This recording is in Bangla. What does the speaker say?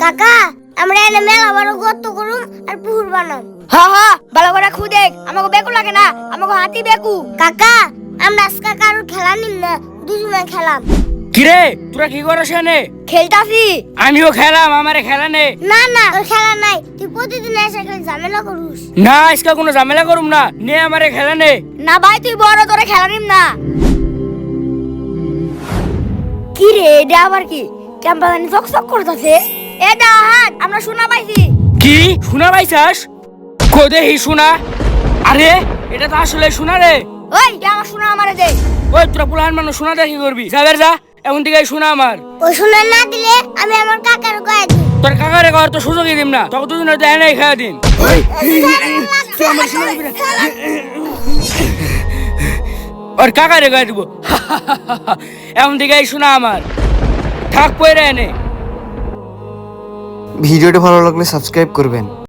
কাকা আমরা এনে মেলা বড় গর্ত করুম আর পুকুর বানাম। হ্যাঁ হ্যাঁ ভালো করে খুদেক, আমাকে বেকু লাগে না, আমাকে হাতি বেকু। কাকা আমরা আজকে কারোর খেলা নিম না, দুজনে খেলাম। কিরে তোরা কি করছ এনে? খেলতাছি। আমিও খেলাম, আমারে খেলা নে। না না ওর খেলা নাই, তুই প্রতিদিন এসে খেলে ঝামেলা করুস। না আজকে কোনো ঝামেলা করুম না, নে আমারে খেলা নে। না ভাই তুই বড়, তোরে খেলা নিম না। কি রে এটা আবার কি? ক্যাম্পানি চকচক করতেছে। এ দাহাত আমরা শোনা পাইছি। কি শোনা পাইছাস? কোদে হি শোনা? আরে এটা তো আসলে শোনা রে। ওই এটা আমার শোনা আমারে দে। ওই তোরা পুলান মানুষ শোনা দেখি করবি, যা বের যা, এখন থেকে শোনা আমার। ও শোনা না দিলে আমি আমার কাকার কয়ে দিই। তোর কাকারে কর তো সুযোগই দিম না, তখন দুজনে তো এনেই খেয়া দিন। তুই আমার শোনা দিবি না। ওর কাকারে কয়ে দিব। এখন থেকে শোনা আমার, থাক পয়রা এনে। ভিডিওটি ভালো লাগলে সাবস্ক্রাইব করবেন।